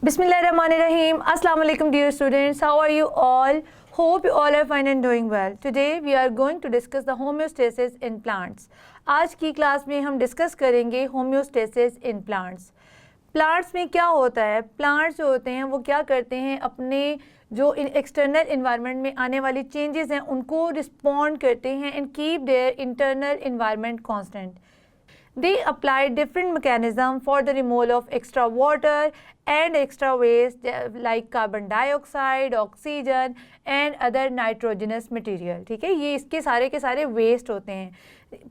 Bismillahirrahmanirrahim. Assalamu alaikum dear students. How are you all? Hope you all are fine and doing well. Today we are going to discuss the homeostasis in plants. आज की class में हम discuss करेंगे homeostasis in plants. Plants में क्या होता है? Plants जो होते हैं वो क्या करते हैं, अपने जो एक्सटर्नल इन्वायरमेंट में आने वाली चेंजेस हैं उनको रिस्पॉन्ड करते हैं and keep their internal environment constant. They apply different mechanism for the removal of extra water and extra waste like carbon dioxide, oxygen and other nitrogenous material. ठीक है, ये इसके सारे के सारे waste होते हैं.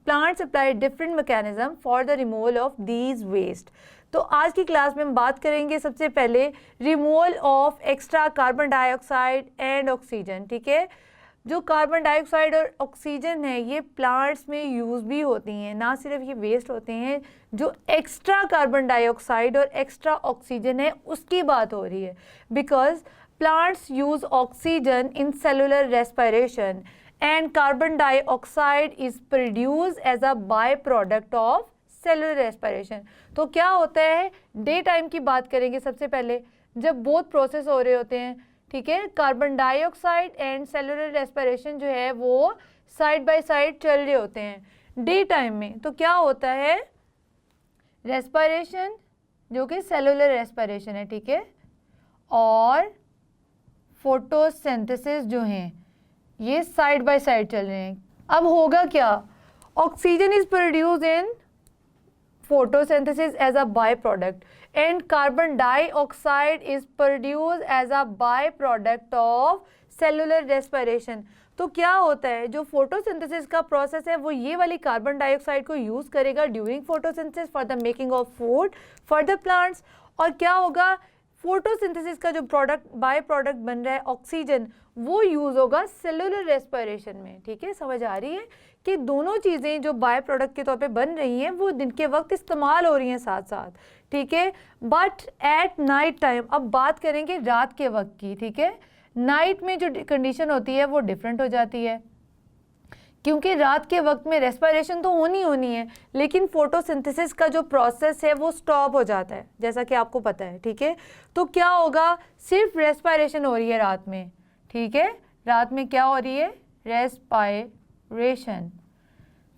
Plants apply different mechanism for the removal of these waste. तो आज की क्लास में हम बात करेंगे सबसे पहले removal of extra carbon dioxide and oxygen. ठीक है, जो कार्बन डाइऑक्साइड और ऑक्सीजन है ये प्लांट्स में यूज़ भी होती हैं, ना सिर्फ ये वेस्ट होते हैं. जो एक्स्ट्रा कार्बन डाइऑक्साइड और एक्स्ट्रा ऑक्सीजन है उसकी बात हो रही है, because plants use oxygen in cellular respiration and carbon dioxide is produce as a by product of cellular respiration. तो क्या होता है, डे टाइम की बात करेंगे सबसे पहले, जब बोथ प्रोसेस हो रहे होते हैं. ठीक है, carbon dioxide and cellular respiration जो है वो साइड बाय साइड चल रहे होते हैं डे टाइम में. तो क्या होता है, रेस्पिरेशन जो कि सेलुलर रेस्पिरेशन है, ठीक है, और फोटोसिंथेसिस जो हैं ये साइड बाय साइड चल रहे हैं. अब होगा क्या, oxygen is produce in photosynthesis as a byproduct and carbon dioxide is produced as a byproduct of cellular respiration. तो क्या होता है, जो फोटोसिंथेसिस का प्रोसेस है वो ये वाली कार्बन डाइऑक्साइड को यूज़ करेगा during photosynthesis for the making of food for the plants. और क्या होगा, फोटोसिंथेसिस का जो प्रोडक्ट बाय प्रोडक्ट बन रहा है ऑक्सीजन वो यूज़ होगा सेलुलर रेस्पिरेशन में. ठीक है, समझ आ रही है कि दोनों चीज़ें जो बाय प्रोडक्ट के तौर पे बन रही हैं वो दिन के वक्त इस्तेमाल हो रही हैं साथ साथ. ठीक है, बट एट नाइट टाइम, अब बात करेंगे रात के वक्त की. ठीक है, नाइट में जो कंडीशन होती है वो डिफरेंट हो जाती है, क्योंकि रात के वक्त में रेस्पिरेशन तो होनी है लेकिन फोटोसिंथेसिस का जो प्रोसेस है वो स्टॉप हो जाता है, जैसा कि आपको पता है. ठीक है, तो क्या होगा, सिर्फ रेस्पिरेशन हो रही है रात में. ठीक है, रात में क्या हो रही है, रेस्पिरेशन.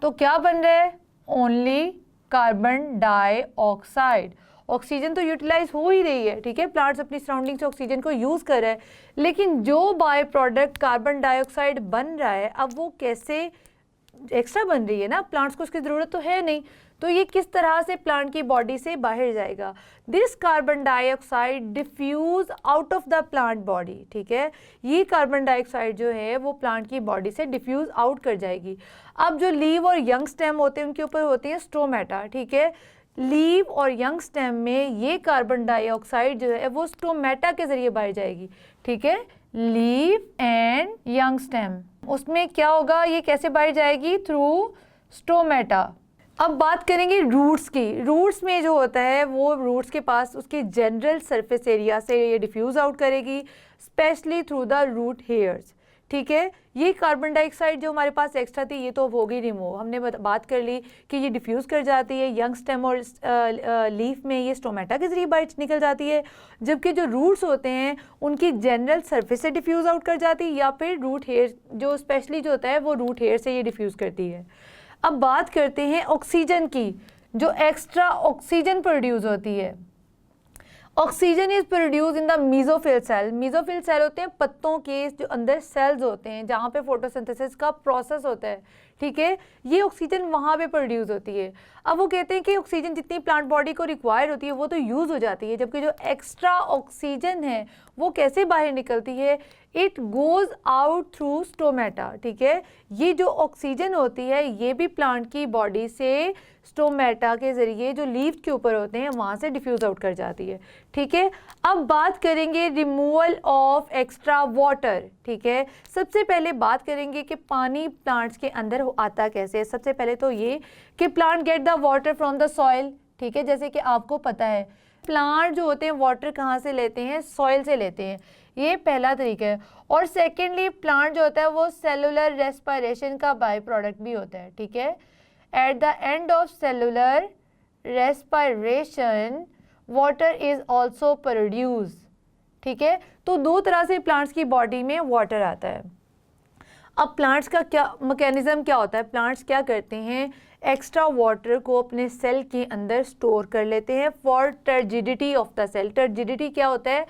तो क्या बन रहा है, ओनली कार्बन डाइऑक्साइड. ऑक्सीजन तो यूटिलाइज हो ही रही है. ठीक है, प्लांट्स अपनी सराउंडिंग से ऑक्सीजन को यूज़ कर रहे हैं, लेकिन जो बाय प्रोडक्ट कार्बन डाइऑक्साइड बन रहा है अब वो कैसे एक्स्ट्रा बन रही है ना, प्लांट्स को उसकी ज़रूरत तो है नहीं, तो ये किस तरह से प्लांट की बॉडी से बाहर जाएगा. This carbon dioxide diffuse out of the plant body. ठीक है, ये कार्बन डाइऑक्साइड जो है वो प्लांट की बॉडी से डिफ्यूज आउट कर जाएगी. अब जो लीव और यंग स्टेम होते हैं उनके ऊपर होती है स्टोमेटा. ठीक है, लीव और यंग स्टेम में ये कार्बन डाइऑक्साइड जो है वो स्टोमेटा के ज़रिए बाहर जाएगी. ठीक है, लीव एंड यंग स्टेम, उसमें क्या होगा, ये कैसे बाहर जाएगी, थ्रू स्टोमेटा. अब बात करेंगे रूट्स की. रूट्स में जो होता है वो रूट्स के पास उसके जनरल सरफेस एरिया से ये डिफ्यूज़ आउट करेगी, specially through the root hairs. ठीक है, ये कार्बन डाइऑक्साइड जो हमारे पास एक्स्ट्रा थी ये तो हो गई रिमूव, हमने बात कर ली कि ये डिफ्यूज़ कर जाती है यंग स्टेम और लीफ में, ये स्टोमेटा के ज़रिए बाहर निकल जाती है, जबकि जो रूट्स होते हैं उनकी जनरल सरफेस से डिफ्यूज़ आउट कर जाती है, या फिर रूट हेयर जो स्पेशली जो होता है वो रूट हेयर से ये डिफ्यूज़ करती है. अब बात करते हैं ऑक्सीजन की. जो एक्स्ट्रा ऑक्सीजन प्रोड्यूस होती है, oxygen is produce in the mesophyll cell. Mesophyll cell होते हैं पत्तों के जो अंदर सेल्स होते हैं जहाँ पे फोटोसिंथेसिस का प्रोसेस होता है. ठीक है, ये ऑक्सीजन वहाँ पे प्रोड्यूस होती है. अब वो कहते हैं कि ऑक्सीजन जितनी प्लांट बॉडी को रिक्वायर होती है वो तो यूज़ हो जाती है, जबकि जो एक्स्ट्रा ऑक्सीजन है वो कैसे बाहर निकलती है, it goes out through stomata. ठीक है, ये जो ऑक्सीजन होती है ये भी प्लांट की बॉडी से स्टोमेटा के ज़रिए जो लीव्स के ऊपर होते हैं वहाँ से डिफ्यूज़ आउट कर जाती है. ठीक है, अब बात करेंगे रिमूवल ऑफ एक्स्ट्रा वाटर. ठीक है, सबसे पहले बात करेंगे कि पानी प्लांट्स के अंदर आता कैसे. सबसे पहले तो ये कि plant get the water from the soil. ठीक है, जैसे कि आपको पता है प्लांट जो होते हैं वाटर कहाँ से लेते हैं, सॉइल से लेते हैं, ये पहला तरीका है. और सेकेंडली प्लांट जो होता है वो सेलुलर रेस्पिरेशन का बाय प्रोडक्ट भी होता है. ठीक है, at the end of cellular respiration water is also produce. ठीक है, तो दो तरह से प्लांट्स की बॉडी में वाटर आता है। अब प्लांट्स का क्या मैकेनिज्म क्या होता है, प्लांट्स क्या करते हैं, एक्स्ट्रा वाटर को अपने सेल के अंदर स्टोर कर लेते हैं for turgidity of the cell. Turgidity क्या होता है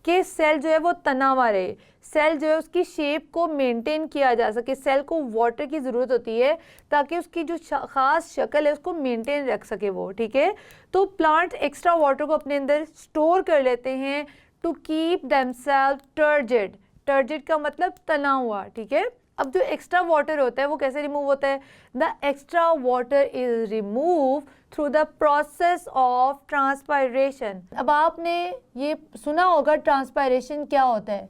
कि सेल जो है वो तना हुआ रहे, सेल जो है उसकी शेप को मेंटेन किया जा सके। सेल को वाटर की ज़रूरत होती है ताकि उसकी जो ख़ास शक्ल है उसको मेंटेन रख सके वो। ठीक है, तो प्लांट एक्स्ट्रा वाटर को अपने अंदर स्टोर कर लेते हैं to keep themselves turgid. Turgid का मतलब तना हुआ। ठीक है, अब जो एक्स्ट्रा वाटर होता है वो कैसे रिमूव होता है, the extra water is remove through the process of transpiration. अब आपने ये सुना होगा ट्रांसपायरेशन क्या होता है।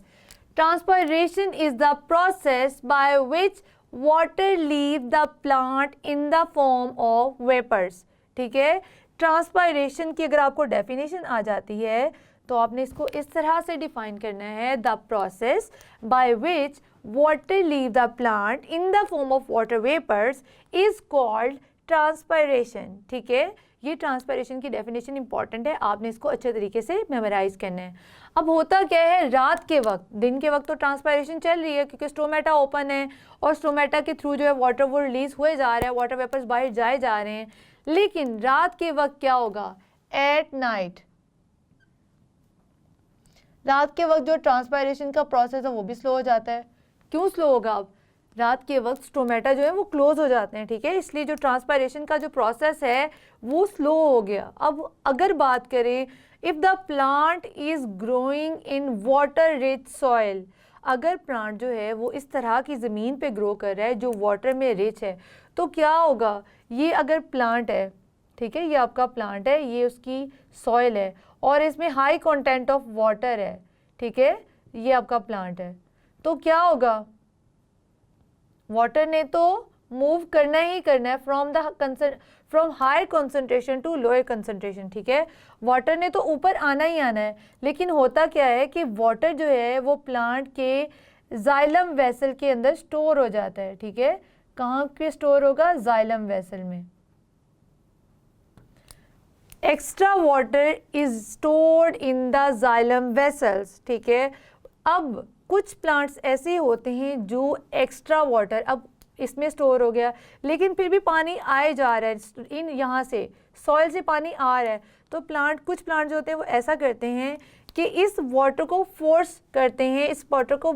Transpiration is the process by which water leave the plant in the form of vapours. ठीक है, ट्रांसपायरेशन की अगर आपको डेफिनेशन आ जाती है तो आपने इसको इस तरह से डिफाइन करना है, the process by which water leave the plant in the form of water vapors is called transpiration। ठीक है, ये ट्रांसपायरेशन की डेफिनेशन इंपॉर्टेंट है, आपने इसको अच्छे तरीके से मेमोराइज करना है। अब होता क्या है, रात के वक्त, दिन के वक्त तो ट्रांसपायरेशन चल रही है क्योंकि स्टोमेटा ओपन है और स्टोमेटा के थ्रू जो है वाटर वो रिलीज हुए जा रहा है, वाटर वेपर्स बाहर जाए जा रहे हैं। लेकिन रात के वक्त क्या होगा, एट नाइट, रात के वक्त जो ट्रांसपायरेशन का प्रोसेस है वो भी स्लो हो जाता है। क्यों स्लो होगा, अब रात के वक्त स्टोमेटा जो है वो क्लोज हो जाते हैं। ठीक है, इसलिए जो ट्रांसपायरेशन का जो प्रोसेस है वो स्लो हो गया। अब अगर बात करें, if the plant is growing in water rich soil, अगर प्लांट जो है वो इस तरह की ज़मीन पे ग्रो कर रहा है जो वाटर में रिच है, तो क्या होगा, ये अगर प्लांट है, ठीक है, ये आपका प्लांट है, ये उसकी सॉइल है और इसमें हाई कंटेंट ऑफ वाटर है। ठीक है, ये आपका प्लांट है, तो क्या होगा, वाटर ने तो मूव करना ही करना है from higher concentration to lower concentration. ठीक है, वाटर ने तो ऊपर आना ही आना है, लेकिन होता क्या है कि वाटर जो है वो प्लांट के जाइलम वेसल के अंदर स्टोर हो जाता है। ठीक है, कहाँ पे स्टोर होगा, जाइलम वेसल में। Extra water is stored in the xylem vessels. ठीक है, अब कुछ प्लांट्स ऐसे होते हैं जो एक्स्ट्रा वाटर अब इसमें स्टोर हो गया, लेकिन फिर भी पानी आए जा रहा है, इन यहाँ से सॉइल से पानी आ रहा है, तो कुछ प्लांट जो होते हैं वो ऐसा करते हैं कि इस वाटर को फोर्स करते हैं, इस वाटर को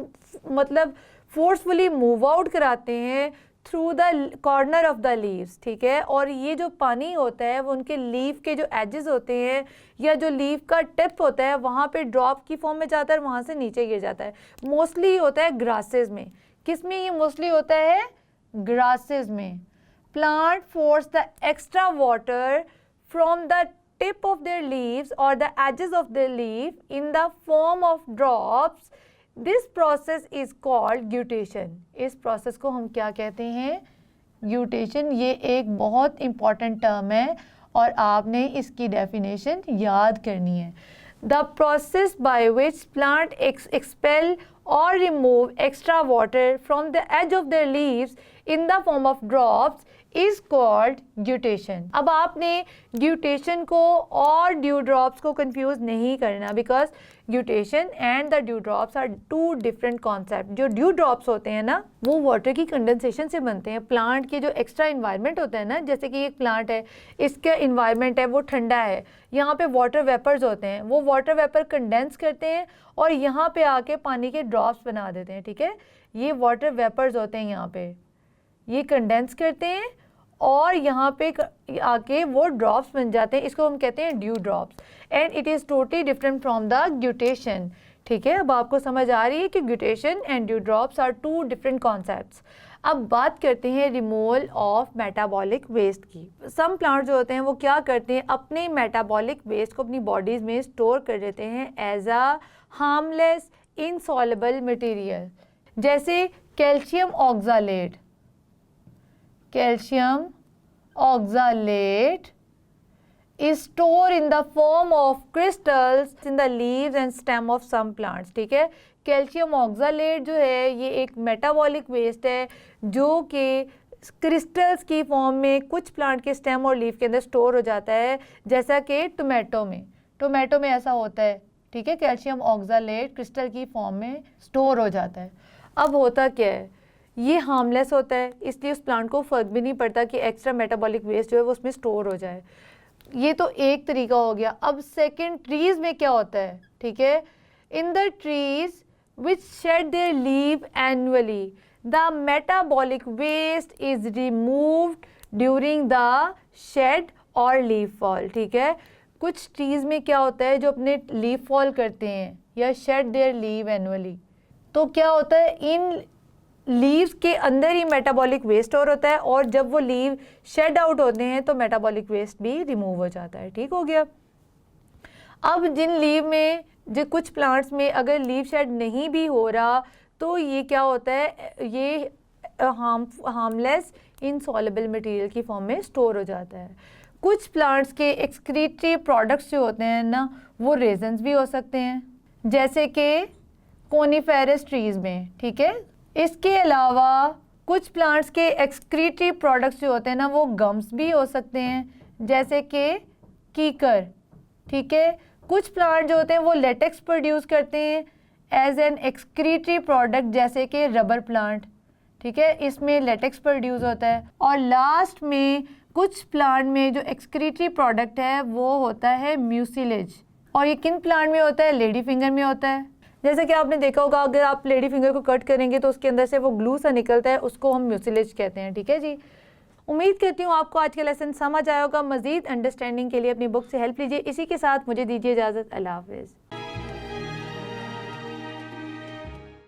मतलब फोर्सफुली मूव आउट कराते हैं through the corner of the leaves. ठीक है, और ये जो पानी होता है वो उनके लीफ के जो एजेस होते हैं या जो लीफ का टिप होता है वहाँ पे ड्रॉप की फॉर्म में जाता है और वहाँ से नीचे गिर जाता है। मोस्टली होता है ग्रासेस में। किस में ये मोस्टली होता है, ग्रासेस में। Plant force the extra water from the tip of their leaves और the edges of their leaf in the form of drops. This process is called guttation. इस प्रोसेस को हम क्या कहते हैं, ग्यूटेशन। ये एक बहुत इंपॉर्टेंट टर्म है और आपने इसकी डेफिनेशन याद करनी है। The process by which plant expel or remove extra water from the edge of their leaves in the form of drops is called guttation. अब आपने ग्यूटेशन को और ड्यू ड्रॉप्स को कंफ्यूज नहीं करना, because guttation and the dew drops are two different concept. जो dew drops होते हैं ना वो वाटर की कंडेंसेशन से बनते हैं। प्लांट के जो एक्स्ट्रा इन्वायरमेंट होता है ना, जैसे कि एक प्लांट है, इसका इन्वायरमेंट है वो ठंडा है, यहाँ पे वाटर वेपर्स होते हैं, वो वाटर वेपर कंडेंस करते हैं और यहाँ पे आके पानी के ड्रॉप्स बना देते हैं। ठीक है, ये वाटर वेपर्स होते हैं, यहाँ पे ये कंडेंस करते हैं और यहाँ पे आके वो ड्रॉप्स बन जाते हैं, इसको हम कहते हैं dew drops, and it is totally different from the guttation. ठीक है, अब आपको समझ आ रही है कि guttation and dew drops are two different concepts. अब बात करते हैं रिमूवल ऑफ मेटाबॉलिक वेस्ट की। सम प्लांट जो होते हैं वो क्या करते हैं, अपने मेटाबॉलिक वेस्ट को अपनी बॉडीज़ में स्टोर कर देते हैं as a harmless insoluble material, जैसे calcium oxalate. Calcium oxalate is stored in the form of crystals in the leaves and stem of some plants। ठीक है, कैल्शियम ऑक्सालेट जो है ये एक मेटाबॉलिक वेस्ट है जो कि क्रिस्टल्स की फॉर्म में कुछ प्लांट के स्टेम और लीफ के अंदर स्टोर हो जाता है, जैसा कि टोमेटो में। टोमेटो में ऐसा होता है, ठीक है, कैल्शियम ऑक्सालेट क्रिस्टल की फॉर्म में स्टोर हो जाता है। अब होता क्या है, ये हार्मलेस होता है, इसलिए उस प्लांट को फ़र्क भी नहीं पड़ता कि एक्स्ट्रा मेटाबॉलिक वेस्ट जो है वो उसमें स्टोर हो जाए। ये तो एक तरीका हो गया। अब सेकंड, ट्रीज़ में क्या होता है, ठीक है, in the trees which shed their leave annually the metabolic waste is removed during the shed और लीव फॉल, ठीक है। कुछ ट्रीज़ में क्या होता है, जो अपने लीव फॉल करते हैं या शेड देयर लीव एनुअली, तो क्या होता है, इन लीव्स के अंदर ही मेटाबॉलिक वेस्ट और होता है, और जब वो लीव शेड आउट होते हैं तो मेटाबॉलिक वेस्ट भी रिमूव हो जाता है। ठीक हो गया। अब जिन लीव में, जो कुछ प्लांट्स में अगर लीव शेड नहीं भी हो रहा तो ये क्या होता है, ये हार्मलेस इनसॉल्युबल मटेरियल की फॉर्म में स्टोर हो जाता है। कुछ प्लांट्स के एक्सक्रीटरी प्रोडक्ट्स जो होते हैं ना, वो रेजन्स भी हो सकते हैं, जैसे कि कोनिफेरस ट्रीज़ में, ठीक है। इसके अलावा कुछ प्लांट्स के एक्सक्रीटरी प्रोडक्ट्स जो होते हैं ना, वो गम्स भी हो सकते हैं, जैसे कि कीकर, ठीक है। कुछ प्लांट जो होते हैं वो लेटेक्स प्रोड्यूस करते हैं एज एन एक्सक्रीटरी प्रोडक्ट, जैसे कि रबर प्लांट, ठीक है, इसमें लेटेक्स प्रोड्यूस होता है। और लास्ट में कुछ प्लांट में जो एक्सक्रीटरी प्रोडक्ट है वो होता है म्यूसिलेज, और ये किन प्लांट में होता है, लेडी फिंगर में होता है। जैसे कि आपने देखा होगा, अगर आप लेडी फिंगर को कट करेंगे तो उसके अंदर से वो ग्लू सा निकलता है, उसको हम म्यूसिलेज कहते हैं। ठीक है जी। उम्मीद करती हूँ आपको आज का लेसन समझ आया होगा। मज़ीद अंडरस्टैंडिंग के लिए अपनी बुक से हेल्प लीजिए। इसी के साथ मुझे दीजिए इजाज़त। अल्लाह हाफ़िज़।